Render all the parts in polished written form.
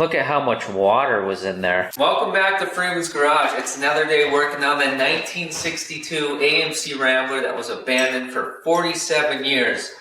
Look at how much water was in there. Welcome back to Freeman's Garage. It's another day working on the 1962 AMC Rambler that was abandoned for 47 years.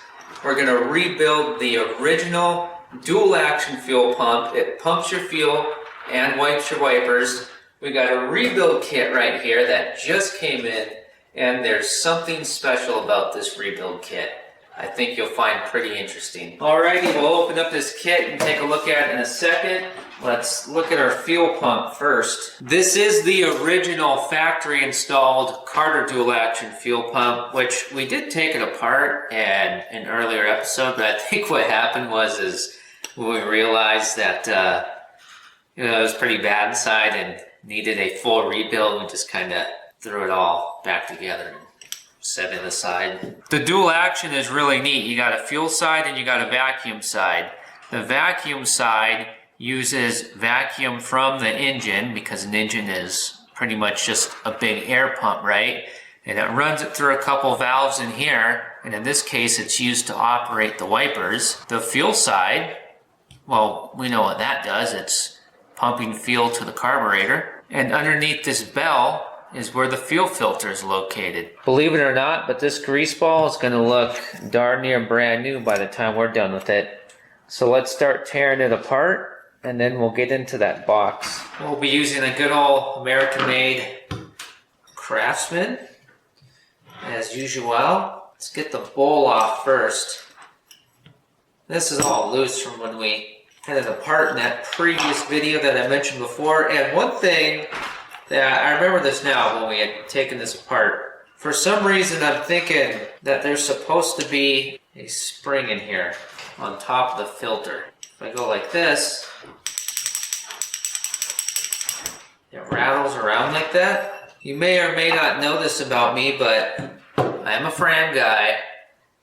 We're going to rebuild the original dual action fuel pump. It pumps your fuel and wipes your wipers. We got a rebuild kit right here that just came in, and there's something special about this rebuild kit. I think you'll find pretty interesting. Alrighty, we'll open up this kit and take a look at it in a second. Let's look at our fuel pump first. This is the original factory installed Carter dual action fuel pump, which we did take it apart in an earlier episode, but I think what happened was when we realized that it was pretty bad inside and needed a full rebuild, we just kind of threw it all back together. Set it aside. The dual action is really neat. You got a fuel side and you got a vacuum side. The vacuum side uses vacuum from the engine, because an engine is pretty much just a big air pump, right? And it runs it through a couple valves in here, and in this case it's used to operate the wipers. The fuel side, well, we know what that does. It's pumping fuel to the carburetor. And underneath this bell is where the fuel filter is located. Believe it or not, but this grease ball is going to look darn near brand new by the time we're done with it. So let's start tearing it apart, and then we'll get into that box. We'll be using a good old American-made Craftsman, as usual. Let's get the bowl off first. This is all loose from when we had it apart in that previous video that I mentioned before. And one thing that I remember this now when we had taken this apart. For some reason I'm thinking that there's supposed to be a spring in here on top of the filter. If I go like this, it rattles around like that. You may or may not know this about me, but I am a Fram guy,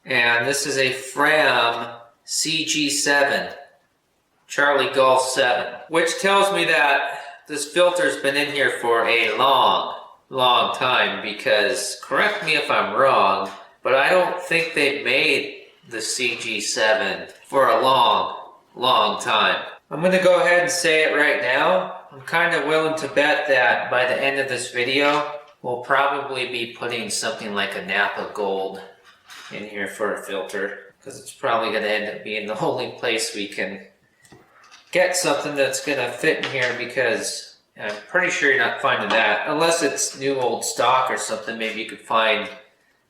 and this is a Fram CG7, Charlie Golf 7, which tells me that this filter's been in here for a long time, because, correct me if I'm wrong, but I don't think they've made the CG7 for a long time. I'm going to go ahead and say it right now. I'm kind of willing to bet that by the end of this video, we'll probably be putting something like a Napa Gold in here for a filter, because it's probably going to end up being the only place we can get something that's going to fit in here, because I'm pretty sure you're not finding that. Unless it's new old stock or something, maybe you could find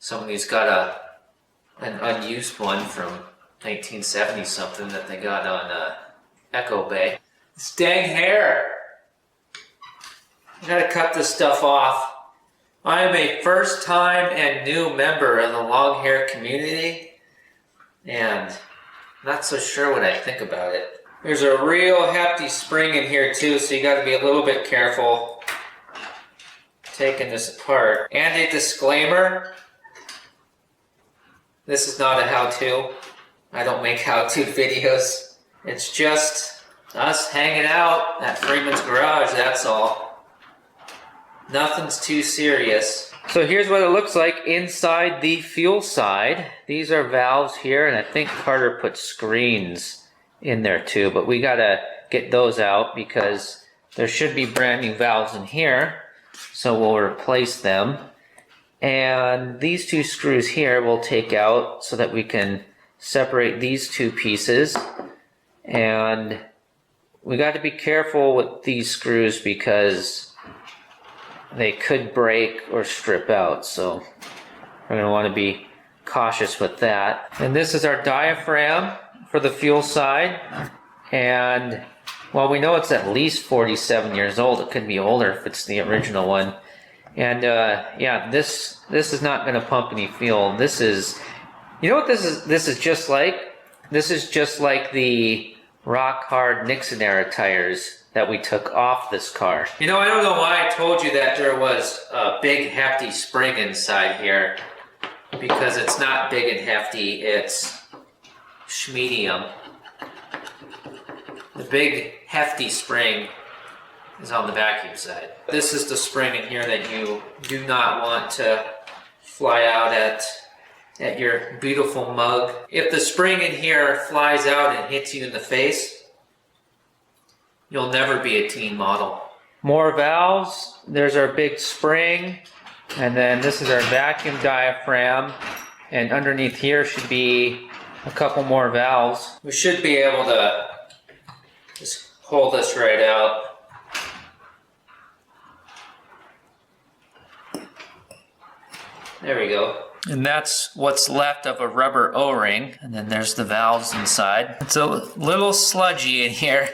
somebody's got an unused one from 1970 something that they got on Echo Bay. This dang hair! I gotta cut this stuff off. I am a first time and new member of the long hair community, and not so sure what I think about it. There's a real hefty spring in here too, so you got to be a little bit careful taking this apart. And a disclaimer, this is not a how-to. I don't make how-to videos. It's just us hanging out at Freeman's Garage, that's all. Nothing's too serious. So here's what it looks like inside the fuel side. These are valves here, and I think Carter put screens in there too, but we gotta get those out because there should be brand new valves in here, so we'll replace them. And these two screws here we'll take out so that we can separate these two pieces. And we got to be careful with these screws because they could break or strip out, so we're going to want to be cautious with that. And this is our diaphragm for the fuel side, and well, we know it's at least 47 years old. It could be older if it's the original one. And yeah, this is not going to pump any fuel. This is, you know what this is just like? This is just like the rock hard Nixon era tires that we took off this car. You know, I don't know why I told you that there was a big hefty spring inside here, because it's not big and hefty, it's schmedium. The big hefty spring is on the vacuum side. This is the spring in here that you do not want to fly out at your beautiful mug. If the spring in here flies out and hits you in the face, you'll never be a teen model. More valves. There's our big spring. And then this is our vacuum diaphragm. And underneath here should be a couple more valves. We should be able to just pull this right out. There we go. And that's what's left of a rubber O-ring. And then there's the valves inside. It's a little sludgy in here.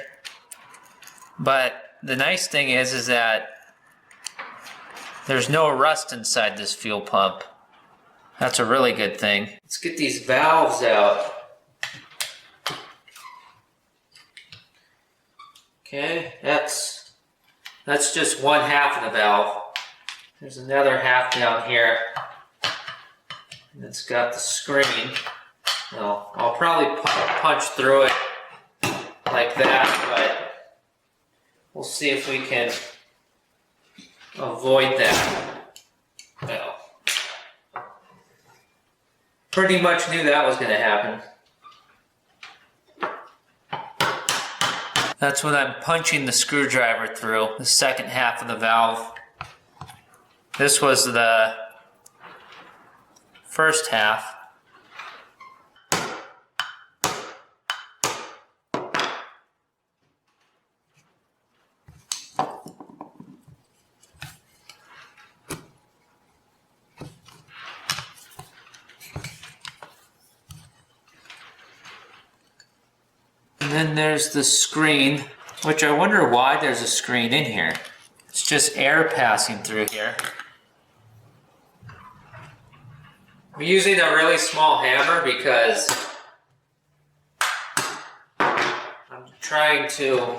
But the nice thing is that there's no rust inside this fuel pump. That's a really good thing. Let's get these valves out. Okay, that's just one half of the valve. There's another half down here. And it's got the screen. Well, I'll probably punch through it like that, but we'll see if we can avoid that. Well, pretty much knew that was going to happen. That's when I'm punching the screwdriver through, the second half of the valve. This was the first half. And then there's the screen, which I wonder why there's a screen in here. It's just air passing through here. I'm using a really small hammer because I'm trying to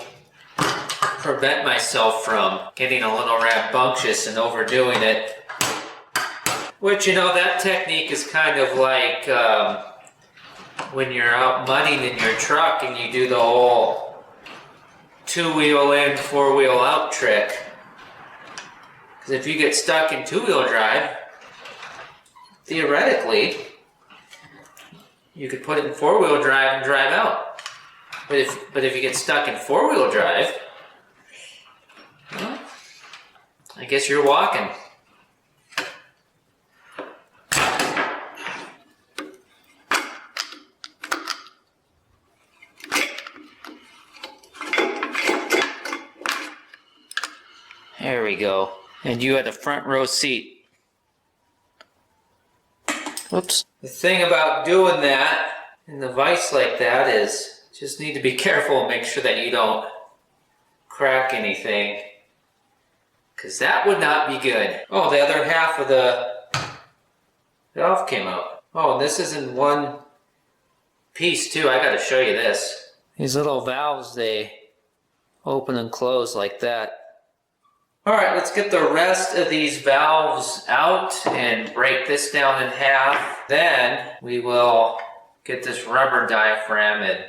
prevent myself from getting a little rambunctious and overdoing it. Which, you know, that technique is kind of like when you're out mudding in your truck and you do the whole two-wheel in, four-wheel out trick. Because if you get stuck in two-wheel drive, theoretically, you could put it in four-wheel drive and drive out. But if you get stuck in four-wheel drive, well, I guess you're walking. There we go. And you had a front row seat. Whoops. The thing about doing that in the vise like that is just need to be careful and make sure that you don't crack anything, because that would not be good. Oh, the other half of the valve came out. Oh, and this is in one piece too. I gotta show you this. These little valves, they open and close like that. Alright, let's get the rest of these valves out and break this down in half. Then we will get this rubber diaphragm and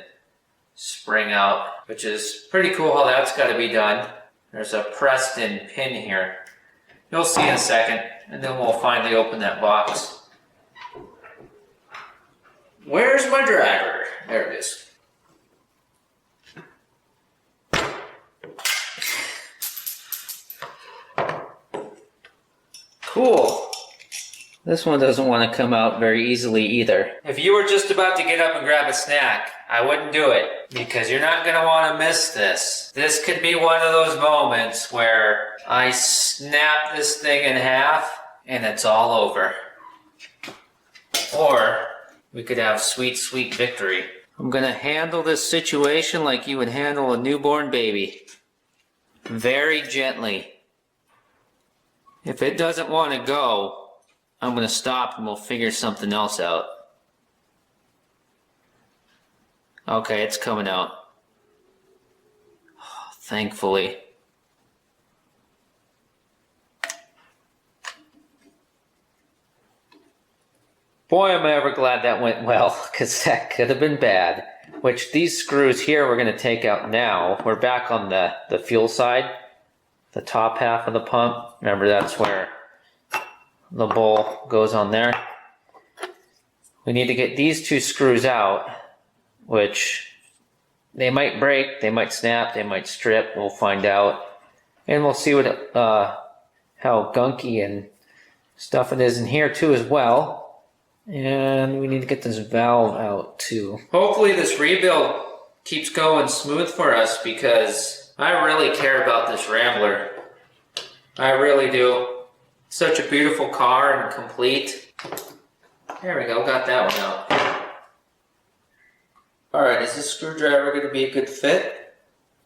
spring out, which is pretty cool how that's got to be done. There's a pressed in pin here. You'll see in a second, and then we'll finally open that box. Where's my driver? There it is. Cool. This one doesn't want to come out very easily either. If you were just about to get up and grab a snack, I wouldn't do it, because you're not going to want to miss this. This could be one of those moments where I snap this thing in half and it's all over. Or we could have sweet, sweet victory. I'm going to handle this situation like you would handle a newborn baby. Very gently. If it doesn't want to go, I'm going to stop and we'll figure something else out. Okay, it's coming out. Oh, thankfully. Boy, am I ever glad that went well, because that could have been bad. Which, these screws here we're going to take out now. We're back on the fuel side. The top half of the pump. Remember, that's where the bowl goes on there. We need to get these two screws out, which They might break, they might snap, they might strip. We'll find out. And we'll see what how gunky and stuff it is in here too as well. And we need to get this valve out too. Hopefully this rebuild keeps going smooth for us because I really care about this Rambler. I really do. Such a beautiful car and complete. There we go, got that one out. Alright, is this screwdriver going to be a good fit?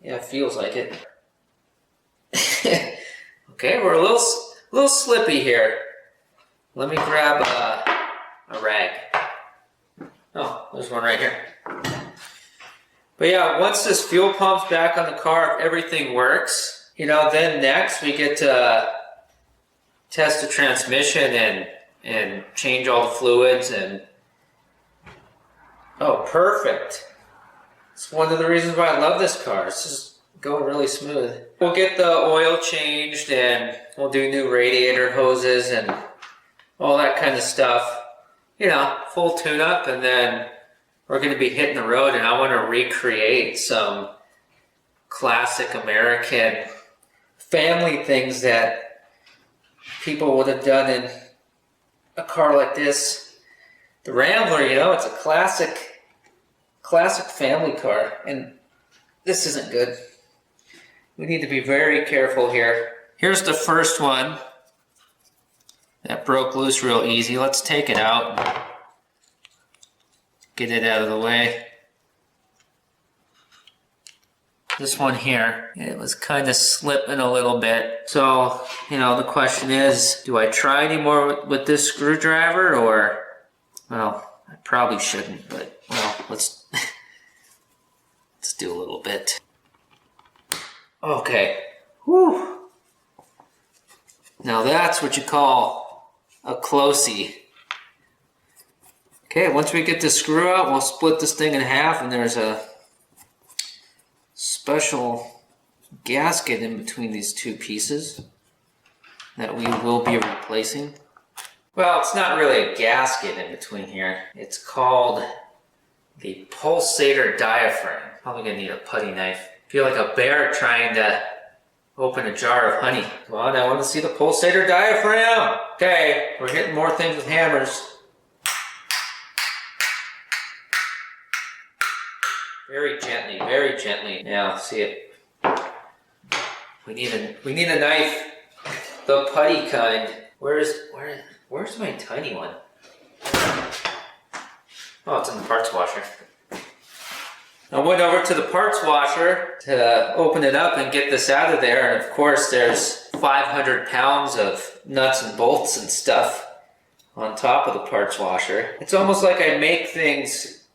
Yeah, it feels like it. Okay, we're a little slippy here. Let me grab a rag. Oh, there's one right here. But yeah, once this fuel pump's back on the car, if everything works, you know, then next we get to test the transmission and change all the fluids and oh, perfect. It's one of the reasons why I love this car. It's just going really smooth. We'll get the oil changed and we'll do new radiator hoses and all that kind of stuff. You know, full tune-up, and then we're going to be hitting the road, and I want to recreate some classic American family things that people would have done in a car like this. The Rambler, you know, it's a classic family car, and this isn't good. We need to be very careful here. Here's the first one that broke loose real easy. Let's take it out and get it out of the way. This one here, it was kind of slipping a little bit. So, you know, the question is, do I try any more with this screwdriver, or, well, I probably shouldn't, but, well, let's do a little bit. Okay. Whew. Now that's what you call a closey. Okay, once we get the screw out, we'll split this thing in half, and there's a special gasket in between these two pieces that we will be replacing. Well, it's not really a gasket in between here. It's called the pulsator diaphragm. Probably gonna need a putty knife. I feel like a bear trying to open a jar of honey. Come on, I want to see the pulsator diaphragm. Okay, we're hitting more things with hammers. Very gently. Now, see it. We need a knife. The putty kind. Where's my tiny one? Oh, it's in the parts washer. I went over to the parts washer to open it up and get this out of there, and of course there's 500 pounds of nuts and bolts and stuff on top of the parts washer. It's almost like I make things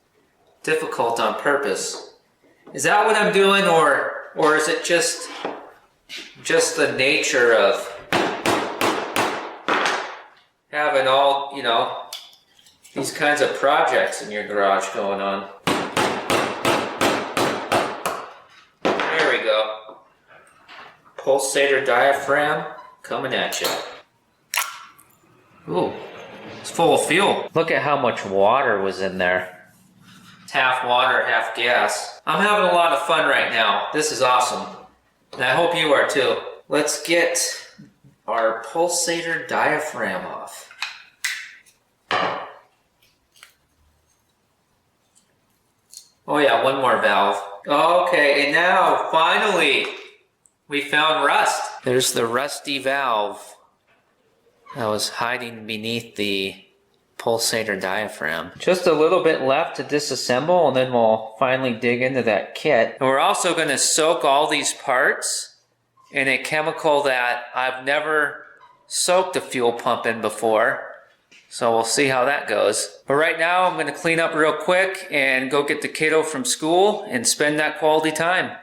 difficult on purpose. Is that what I'm doing, or is it just the nature of having all, you know, these kinds of projects in your garage going on? There we go. Pulsator diaphragm coming at you. Ooh, it's full of fuel. Look at how much water was in there. It's half water, half gas. I'm having a lot of fun right now. This is awesome. And I hope you are too. Let's get our pulsator diaphragm off. Oh yeah, one more valve. Okay, and now, finally, we found rust. There's the rusty valve that was hiding beneath the pulsator diaphragm. Just a little bit left to disassemble, and then we'll finally dig into that kit. And we're also going to soak all these parts in a chemical that I've never soaked a fuel pump in before. So we'll see how that goes. But right now I'm going to clean up real quick and go get the kiddo from school and spend that quality time.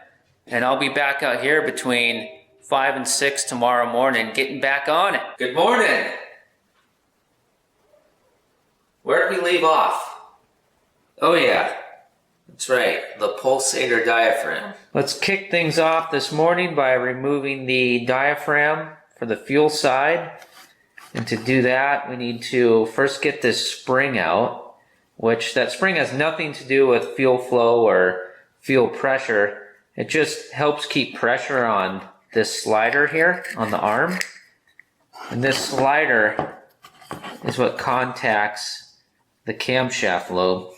And I'll be back out here between 5 and 6 tomorrow morning, getting back on it. Good morning. Where did we leave off? Oh yeah, that's right, the pulsator diaphragm. Let's kick things off this morning by removing the diaphragm for the fuel side. And to do that, we need to first get this spring out, which that spring has nothing to do with fuel flow or feel pressure. It just helps keep pressure on this slider here on the arm. And this slider is what contacts the camshaft lobe.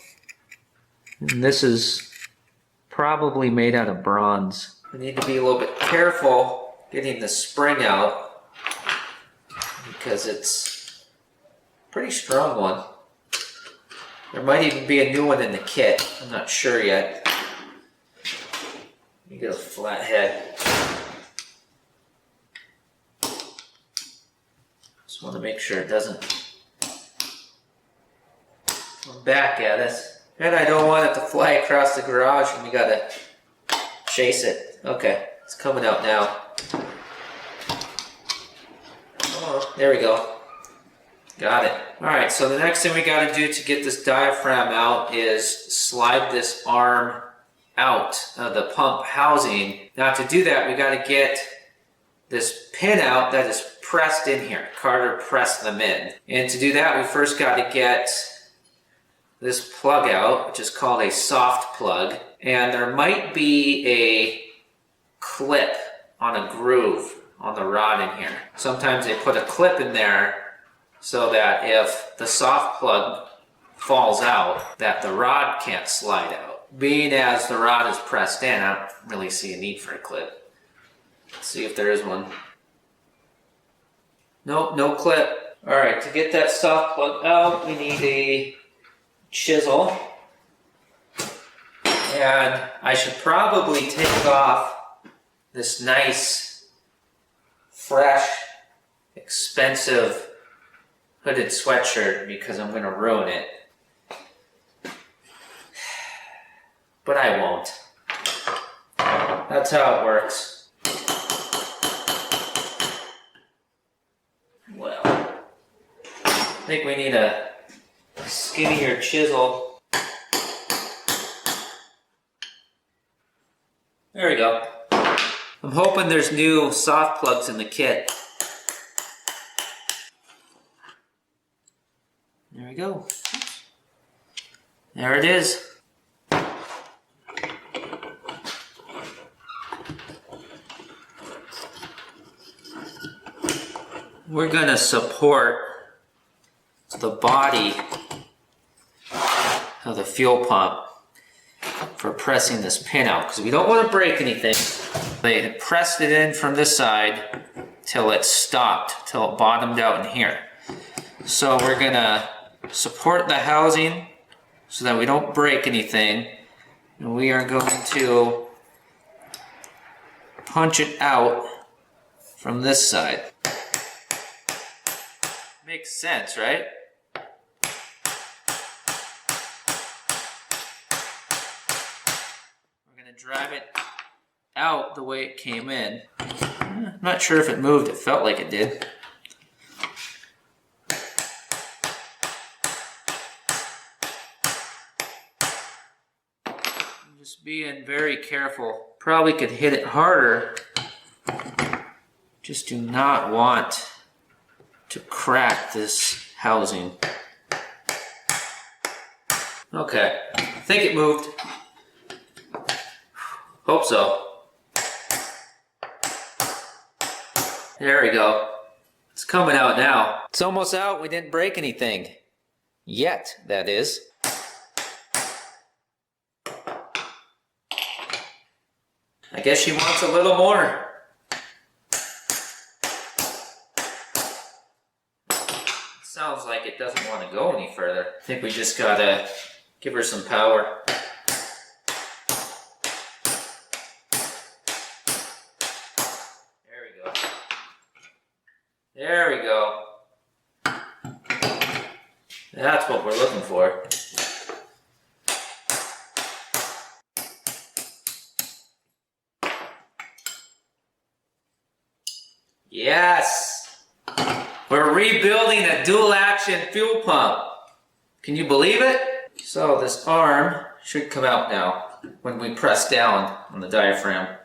And this is probably made out of bronze. We need to be a little bit careful getting the spring out because it's a pretty strong one. There might even be a new one in the kit. I'm not sure yet. You get a flat head. Just want to make sure it doesn't come back at us. And I don't want it to fly across the garage and we gotta chase it. Okay, it's coming out now. Oh, there we go. Got it. Alright, so the next thing we gotta do to get this diaphragm out is slide this arm out of the pump housing. Now to do that, we gotta get this pin out that is pressed in here. Carter pressed them in. And to do that, we first gotta get this plug out, which is called a soft plug. And there might be a clip on a groove on the rod in here. Sometimes they put a clip in there so that if the soft plug falls out, that the rod can't slide out. Being as the rod is pressed in, I don't really see a need for a clip. Let's see if there is one. Nope, no clip. Alright, to get that soft plug out, we need a chisel. And I should probably take off this nice, fresh, expensive hooded sweatshirt because I'm going to ruin it. But I won't. That's how it works. Well, I think we need a skinnier chisel. There we go. I'm hoping there's new soft plugs in the kit. There we go. There it is. We're going to support the body of the fuel pump for pressing this pin out because we don't want to break anything. They had pressed it in from this side till it stopped, till it bottomed out in here. So we're going to support the housing so that we don't break anything. And we are going to punch it out from this side. Makes sense, right? We're going to drive it out the way it came in. I'm not sure if it moved. It felt like it did. I'm just being very careful. Probably could hit it harder. Just do not want to crack this housing. Okay, I think it moved. Hope so. There we go. It's coming out now. It's almost out. We didn't break anything. Yet, that is. I guess she wants a little more. Sounds like it doesn't want to go any further. I think we just gotta give her some power. There we go. There we go. That's what we're looking for. Yes! We're rebuilding a dual action fuel pump. Can you believe it? So this arm should come out now when we press down on the diaphragm.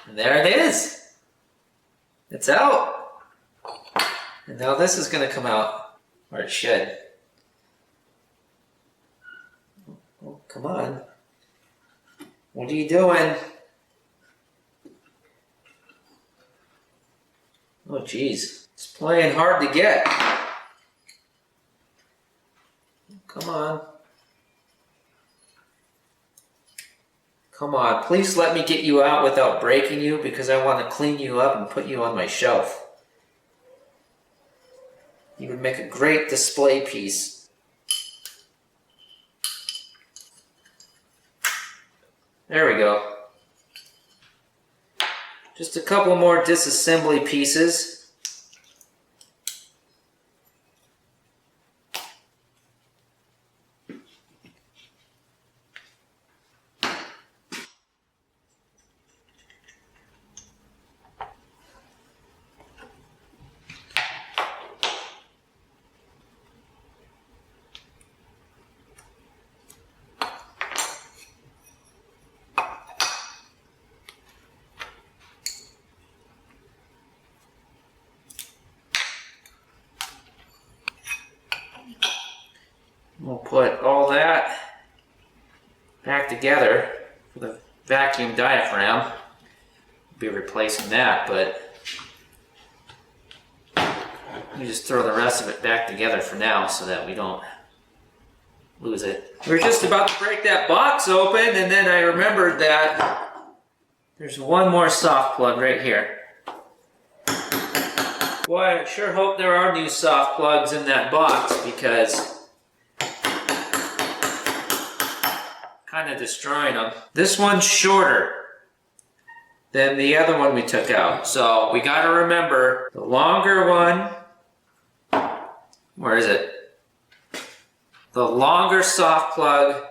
And there it is. It's out. And now this is going to come out, or it should. Oh, come on. What are you doing? Oh, geez. It's playing hard to get. Come on. Come on, please let me get you out without breaking you because I want to clean you up and put you on my shelf. You would make a great display piece. There we go. Just a couple more disassembly pieces. We'll put all that back together for the vacuum diaphragm. We'll be replacing that, but we just throw the rest of it back together for now so that we don't lose it. We were just about to break that box open, and then I remembered that there's one more soft plug right here. Boy, I sure hope there are new soft plugs in that box because kind of destroying them. This one's shorter than the other one we took out. So we got to remember the longer one, where is it? The longer soft plug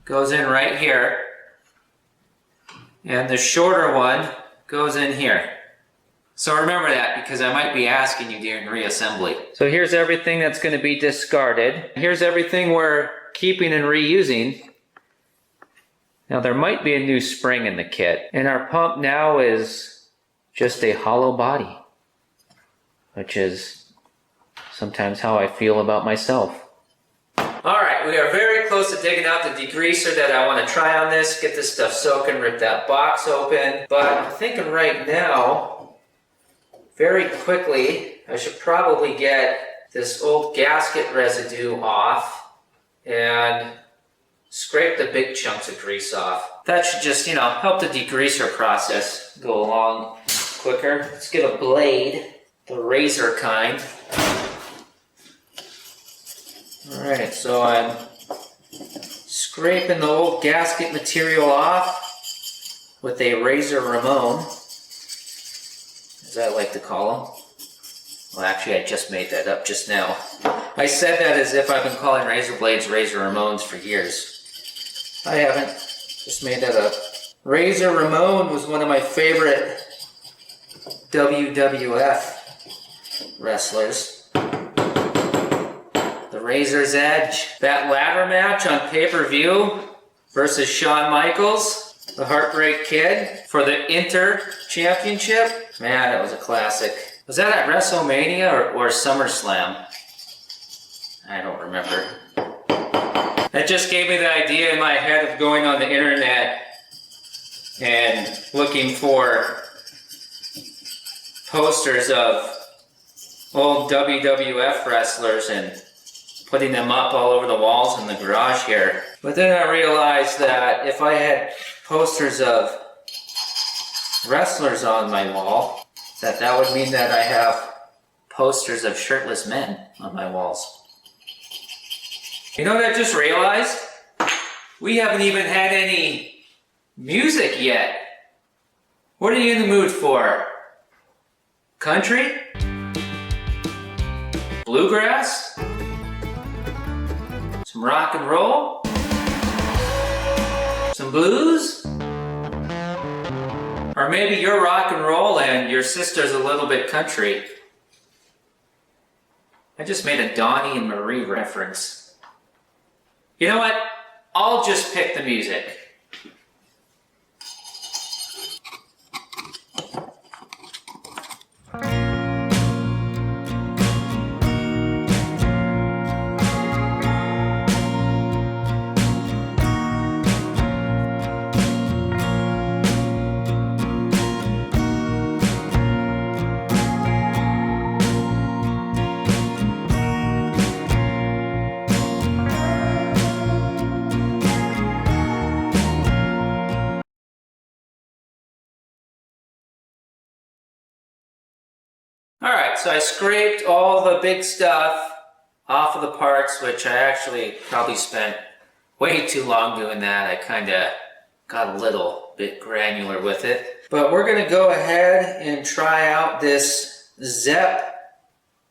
goes in right here, and the shorter one goes in here. So remember that because I might be asking you during reassembly. So here's everything that's going to be discarded. Here's everything we're keeping and reusing. Now there might be a new spring in the kit, and our pump now is just a hollow body, which is sometimes how I feel about myself. Alright, we are very close to digging out the degreaser that I want to try on this, get this stuff soaking, rip that box open, but I'm thinking right now, very quickly, I should probably get this old gasket residue off and scrape the big chunks of grease off. That should just, help the degreaser process go along quicker. Let's get a blade, the razor kind. Alright, so I'm scraping the old gasket material off with a razor Ramon, as I like to call them. Well, actually, I just made that up just now. I said that as if I've been calling razor blades razor Ramones for years. I haven't. Just made that up. Razor Ramon was one of my favorite WWF wrestlers. The Razor's Edge. That ladder match on pay-per-view versus Shawn Michaels, the Heartbreak Kid, for the Inter Championship. Man, that was a classic. Was that at WrestleMania or SummerSlam? I don't remember. That just gave me the idea in my head of going on the internet and looking for posters of old WWF wrestlers and putting them up all over the walls in the garage here. But then I realized that if I had posters of wrestlers on my wall, that would mean that I have posters of shirtless men on my walls. You know what I just realized? We haven't even had any music yet. What are you in the mood for? Country? Bluegrass? Some rock and roll? Some blues? Or maybe you're rock and roll and your sister's a little bit country. I just made a Donnie and Marie reference. You know what? I'll just pick the music. Alright, so I scraped all the big stuff off of the parts, which I actually probably spent way too long doing that. I kind of got a little bit granular with it. But we're going to go ahead and try out this Zepp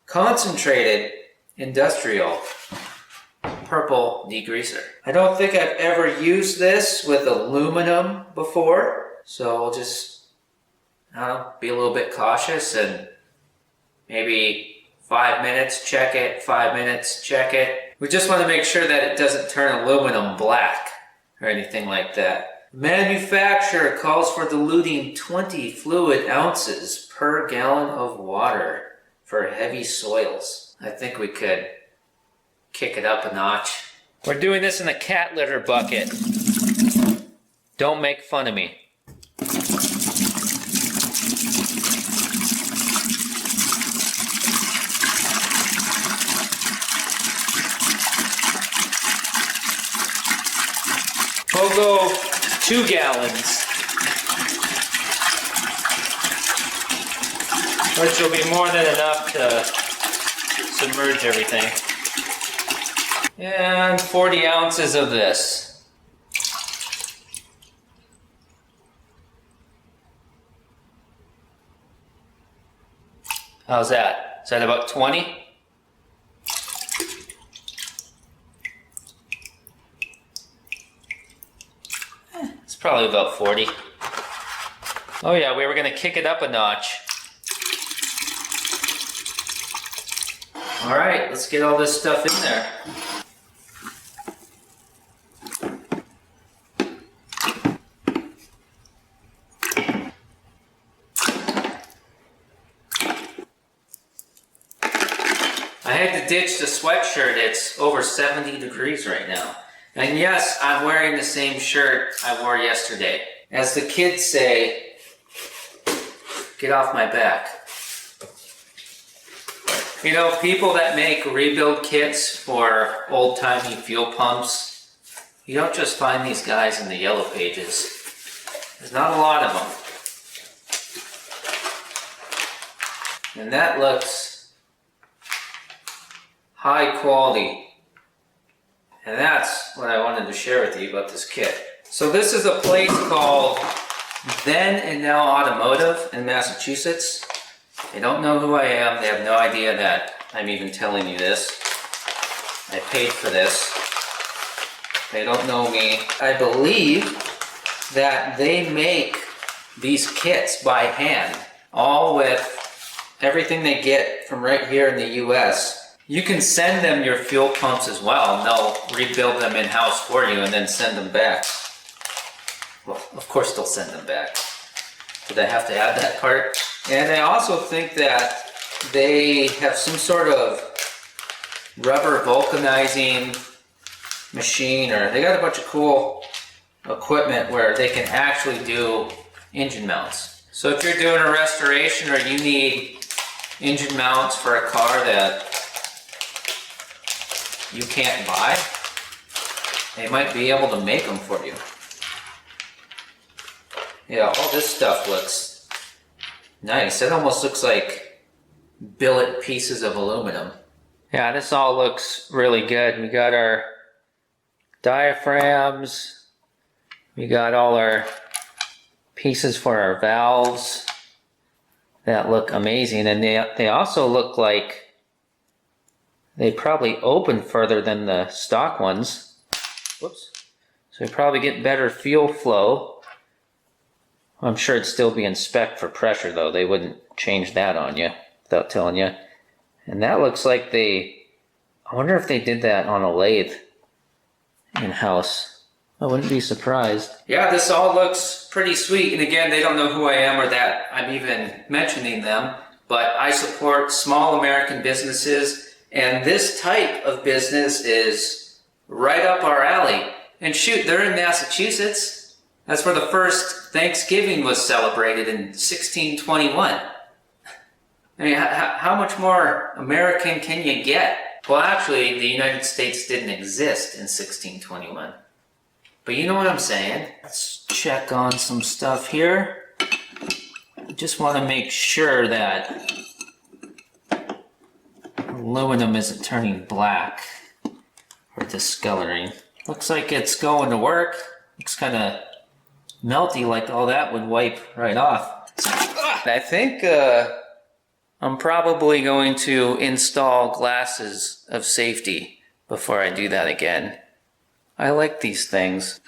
concentrated industrial purple degreaser. I don't think I've ever used this with aluminum before, so we'll just, I don't know, be a little bit cautious and maybe 5 minutes, check it, 5 minutes, check it. We just want to make sure that it doesn't turn aluminum black or anything like that. Manufacturer calls for diluting 20 fluid ounces per gallon of water for heavy soils. I think we could kick it up a notch. We're doing this in a cat litter bucket. Don't make fun of me. We'll go 2 gallons, which will be more than enough to submerge everything. And 40 ounces of this. How's that? Is that about 20? It's probably about 40. Oh yeah, we were gonna kick it up a notch. All right, let's get all this stuff in there. I had to ditch the sweatshirt. It's over 70 degrees right now. And yes, I'm wearing the same shirt I wore yesterday. As the kids say, get off my back. You know, people that make rebuild kits for old-timey fuel pumps, you don't just find these guys in the yellow pages. There's not a lot of them. And that looks high quality. And that's what I wanted to share with you about this kit. So this is a place called Then and Now Automotive in Massachusetts. They don't know who I am. They have no idea that I'm even telling you this. I paid for this. They don't know me. I believe that they make these kits by hand, all with everything they get from right here in the US. You can send them your fuel pumps as well, and they'll rebuild them in-house for you and then send them back. Well, of course they'll send them back. But I have to add that part. And I also think that they have some sort of rubber vulcanizing machine, or they got a bunch of cool equipment where they can actually do engine mounts. So if you're doing a restoration or you need engine mounts for a car that you can't buy, they might be able to make them for you. Yeah, all this stuff looks nice. It almost looks like billet pieces of aluminum. Yeah, this all looks really good. We got our diaphragms. We got all our pieces for our valves that look amazing. And they also look like they probably open further than the stock ones. Whoops. So we probably get better fuel flow. I'm sure it'd still be in spec for pressure though. They wouldn't change that on you without telling you. And that looks like I wonder if they did that on a lathe in-house. I wouldn't be surprised. Yeah, this all looks pretty sweet. And again, they don't know who I am or that I'm even mentioning them. But I support small American businesses. And this type of business is right up our alley. And shoot, they're in Massachusetts. That's where the first Thanksgiving was celebrated in 1621. I mean, how much more American can you get? Well, actually, the United States didn't exist in 1621. But you know what I'm saying? Let's check on some stuff here. I just want to make sure that aluminum isn't turning black or discoloring. Looks like it's going to work. Looks kind of melty, like all that would wipe right off. I think I'm probably going to install glasses of safety before I do that again. I like these things.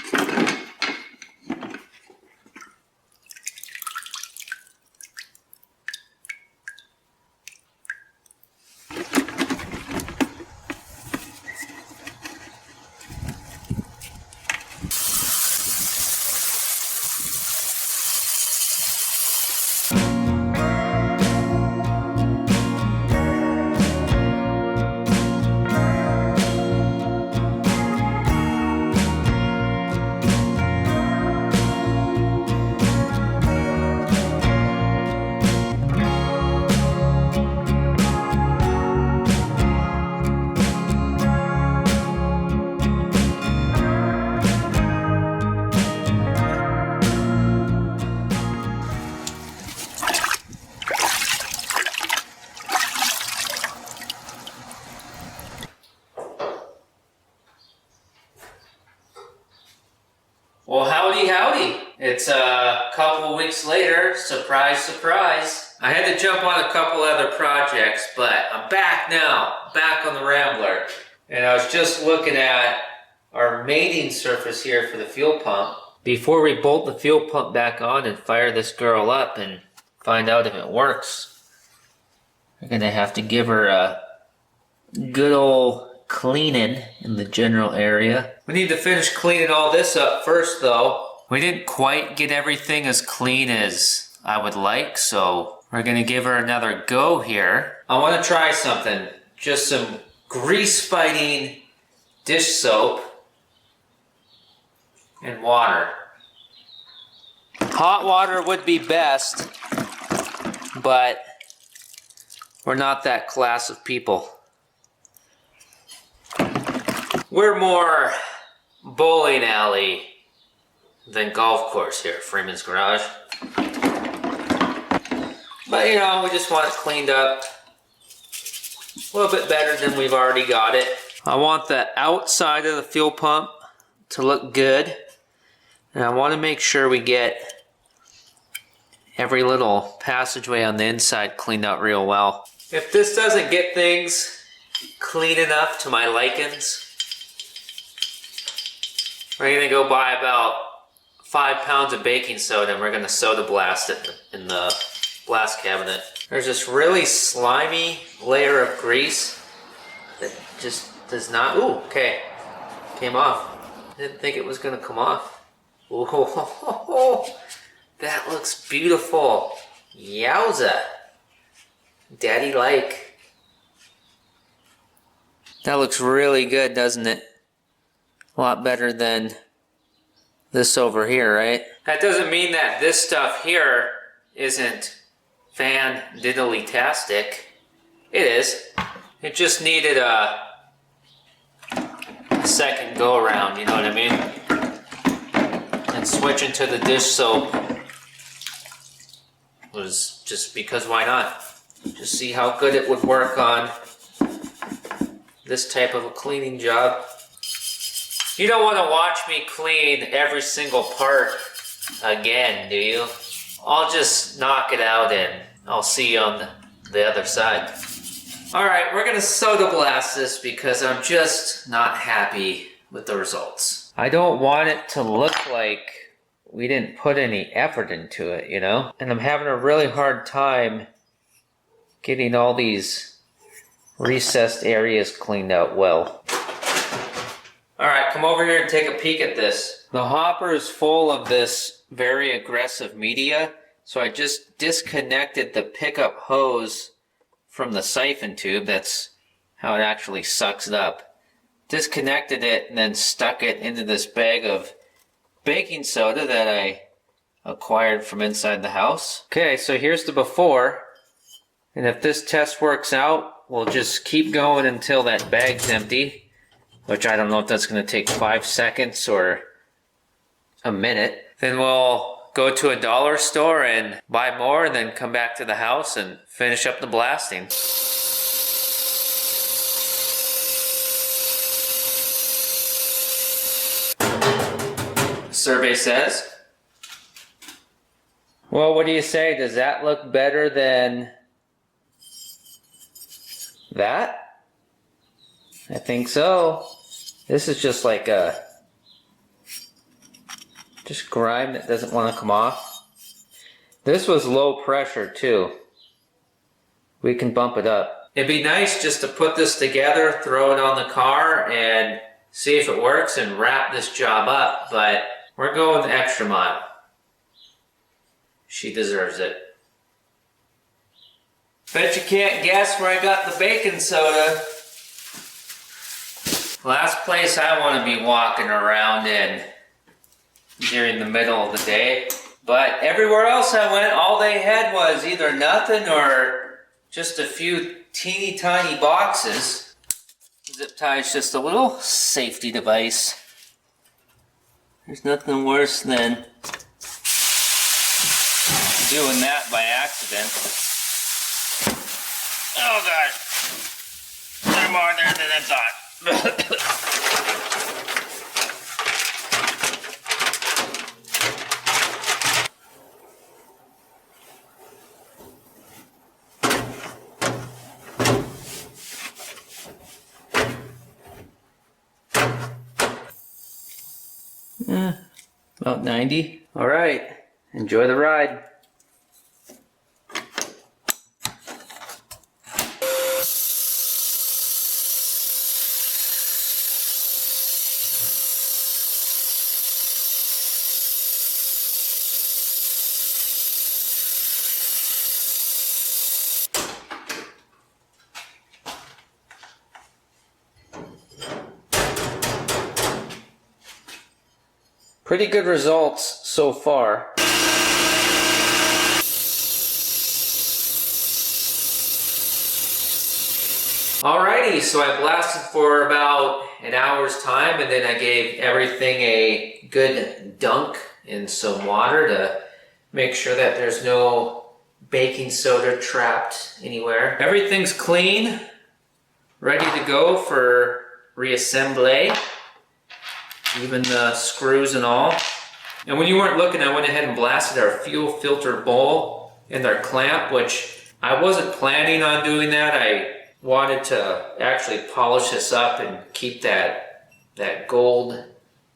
Well, howdy, howdy. It's a couple weeks later. Surprise, surprise. I had to jump on a couple other projects, but I'm back now. Back on the Rambler. And I was just looking at our mating surface here for the fuel pump. Before we bolt the fuel pump back on and fire this girl up and find out if it works, we're gonna have to give her a good old cleaning in the general area. We need to finish cleaning all this up first though. We didn't quite get everything as clean as I would like, so we're gonna give her another go here. I wanna try something. Just some grease fighting dish soap and water. Hot water would be best, but we're not that class of people. We're more bowling alley than golf course here at Freeman's Garage. But you know, we just want it cleaned up a little bit better than we've already got it. I want the outside of the fuel pump to look good. And I want to make sure we get every little passageway on the inside cleaned out real well. If this doesn't get things clean enough to my likings, we're gonna go buy about 5 pounds of baking soda and we're gonna soda blast it in the blast cabinet. There's this really slimy layer of grease that just does not, ooh, okay, came off. Didn't think it was gonna come off. Ooh, that looks beautiful. Yowza. Daddy like. That looks really good, doesn't it? A lot better than this over here, right? That doesn't mean that this stuff here isn't fan-diddly-tastic. It is. It just needed a second go-around, you know what I mean? And switching to the dish soap was just because why not? Just see how good it would work on this type of a cleaning job. You don't want to watch me clean every single part again, do you? I'll just knock it out and I'll see you on the other side. Alright, we're gonna soda blast this because I'm just not happy with the results. I don't want it to look like we didn't put any effort into it, you know? And I'm having a really hard time getting all these recessed areas cleaned out well. Alright, come over here and take a peek at this. The hopper is full of this very aggressive media, so I just disconnected the pickup hose from the siphon tube. That's how it actually sucks it up. Disconnected it and then stuck it into this bag of baking soda that I acquired from inside the house. Okay, so here's the before. And if this test works out, we'll just keep going until that bag's empty. Which I don't know if that's going to take 5 seconds or a minute. Then we'll go to a dollar store and buy more and then come back to the house and finish up the blasting. survey says. Well, what do you say? Does that look better than that? I think so. This is just like a grime that doesn't want to come off. This was low pressure too. We can bump it up. It'd be nice just to put this together, throw it on the car, and see if it works and wrap this job up, but we're going the extra mile. She deserves it. Bet you can't guess where I got the baking soda. Last place I want to be walking around in during the middle of the day. But everywhere else I went, all they had was either nothing or just a few teeny tiny boxes. Zip tie is just a little safety device. There's nothing worse than doing that by accident. Oh god, there's more there than I thought. About 90. All right, enjoy the ride. Pretty good results so far. Alrighty, so I blasted for about an hour's time, and then I gave everything a good dunk in some water to make sure that there's no baking soda trapped anywhere. Everything's clean, ready to go for reassembly. Even the screws and all. And when you weren't looking, I went ahead and blasted our fuel filter bowl and our clamp, which I wasn't planning on doing that. I wanted to actually polish this up and keep that gold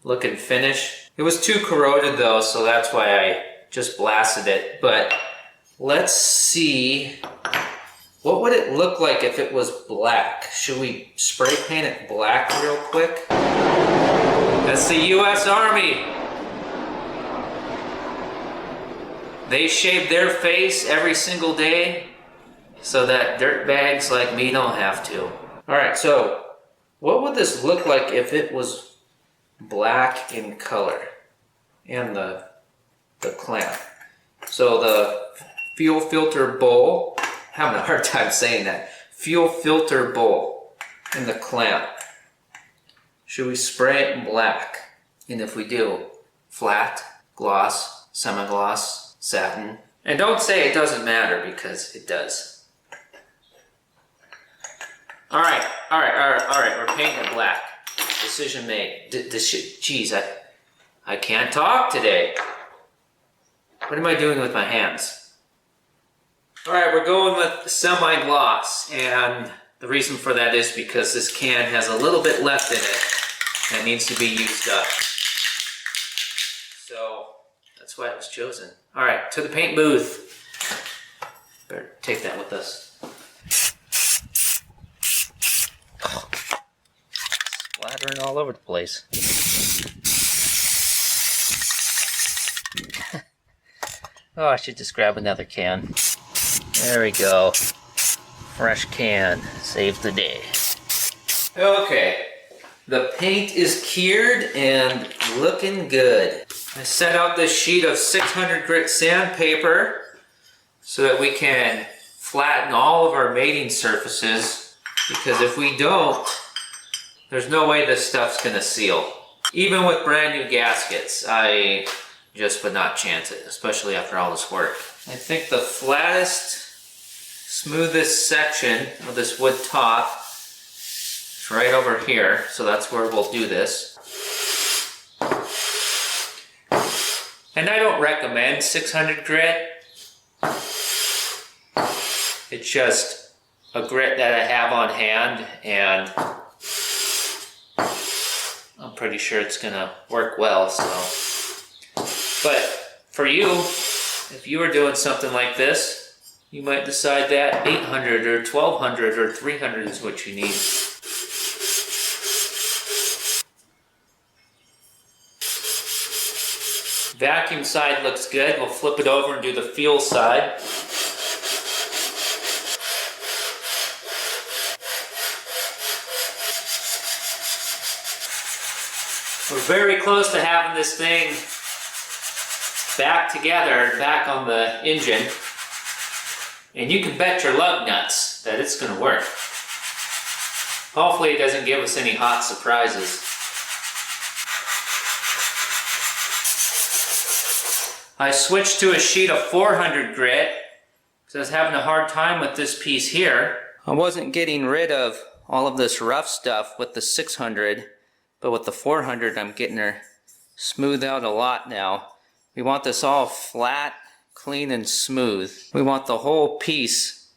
looking finish. It was too corroded though, so that's why I just blasted it. But let's see, what would it look like if it was black? Should we spray paint it black real quick? That's the U.S. Army. They shave their face every single day so that dirtbags like me don't have to. Alright, so what would this look like if it was black in color? And the clamp. So the fuel filter bowl, I'm having a hard time saying that. Fuel filter bowl and the clamp. Should we spray it in black? And if we do, flat, gloss, semi-gloss, satin. And don't say it doesn't matter, because it does. Alright, we're painting it black. Decision made. Geez, I can't talk today. What am I doing with my hands? Alright, we're going with semi-gloss, and the reason for that is because this can has a little bit left in it that needs to be used up. So that's why it was chosen. Alright, to the paint booth. Better take that with us. Splattering all over the place. Oh, I should just grab another can. There we go. Fresh can. Save the day. Okay. The paint is cured and looking good. I set out this sheet of 600 grit sandpaper so that we can flatten all of our mating surfaces, because if we don't, there's no way this stuff's gonna seal. Even with brand new gaskets, I just would not chance it, especially after all this work. I think the flattest, smoothest section of this wood top is right over here, so that's where we'll do this. And I don't recommend 600 grit. It's just a grit that I have on hand, and I'm pretty sure it's gonna work well, so. But for you, if you were doing something like this, you might decide that 800 or 1200 or 300 is what you need. Vacuum side looks good. We'll flip it over and do the fuel side. We're very close to having this thing back together, back on the engine. And you can bet your lug nuts that it's going to work. Hopefully it doesn't give us any hot surprises. I switched to a sheet of 400 grit because I was having a hard time with this piece here. I wasn't getting rid of all of this rough stuff with the 600, but with the 400 I'm getting her smoothed out a lot now. We want this all flat, clean, and smooth. We want the whole piece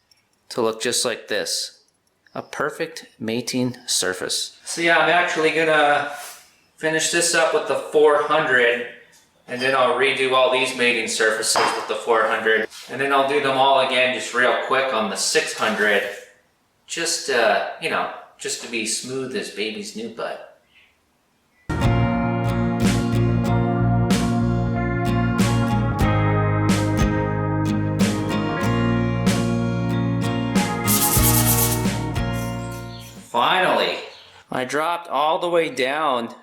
to look just like this. A perfect mating surface. So yeah, I'm actually gonna finish this up with the 400, and then I'll redo all these mating surfaces with the 400. And then I'll do them all again just real quick on the 600. Just, you know, just to be smooth as baby's new butt. Finally, I dropped all the way down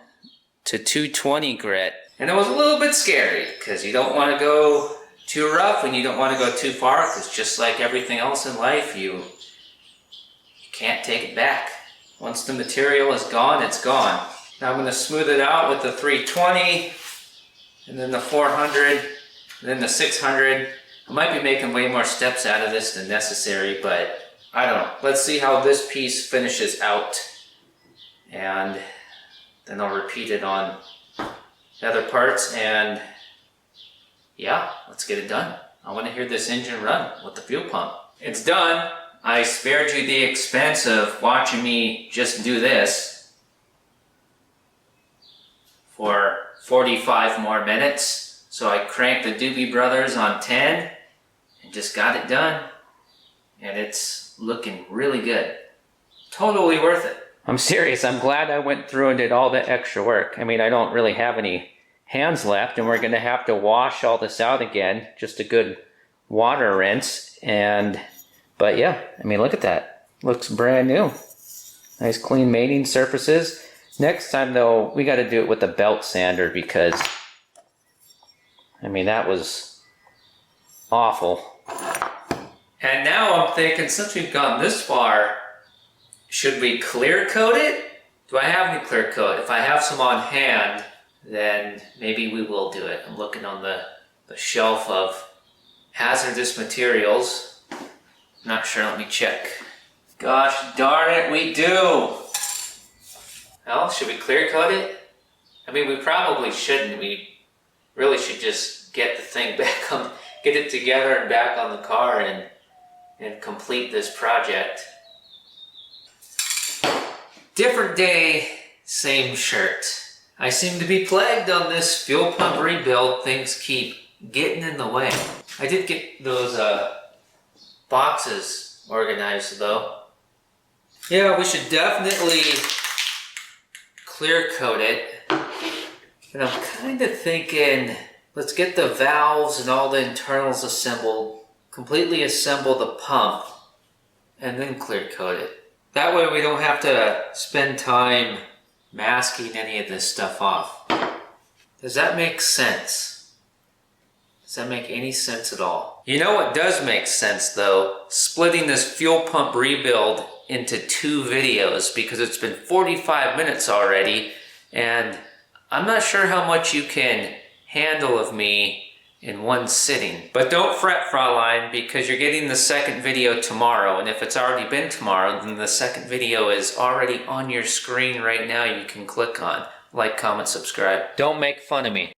to 220 grit. And it was a little bit scary because you don't want to go too rough and you don't want to go too far, because just like everything else in life, you can't take it back. Once the material is gone, it's gone. Now I'm going to smooth it out with the 320 and then the 400 and then the 600. I might be making way more steps out of this than necessary, but I don't know. Let's see how this piece finishes out, and then I'll repeat it on the other parts, and yeah, let's get it done. I want to hear this engine run with the fuel pump. It's done. I spared you the expense of watching me just do this for 45 more minutes. So I cranked the Doobie Brothers on 10 and just got it done. And it's looking really good. Totally worth it. I'm serious. I'm glad I went through and did all the extra work. I mean, I don't really have any hands left, and we're going to have to wash all this out again. Just a good water rinse. But yeah, I mean, look at that. Looks brand new. Nice clean mating surfaces. Next time though, we got to do it with a belt sander, because I mean, that was awful. And now I'm thinking, since we've gone this far, should we clear coat it? Do I have any clear coat? If I have some on hand, then maybe we will do it. I'm looking on the shelf of hazardous materials. Not sure, let me check. Gosh darn it, we do! Well, should we clear coat it? I mean, we probably shouldn't. We really should just get the thing back on, get it together and back on the car and complete this project. Different day, same shirt. I seem to be plagued on this fuel pump rebuild. Things keep getting in the way. I did get those boxes organized though. Yeah, we should definitely clear coat it. And I'm kind of thinking, let's get the valves and all the internals assembled, completely assemble the pump, and then clear coat it. That way we don't have to spend time masking any of this stuff off. Does that make sense? Does that make any sense at all? You know what does make sense though? Splitting this fuel pump rebuild into 2 videos, because it's been 45 minutes already and I'm not sure how much you can handle of me in one sitting. But don't fret, Fraulein, because you're getting the second video tomorrow, and if it's already been tomorrow, then the second video is already on your screen right now. You can click on like, comment, subscribe. Don't make fun of me.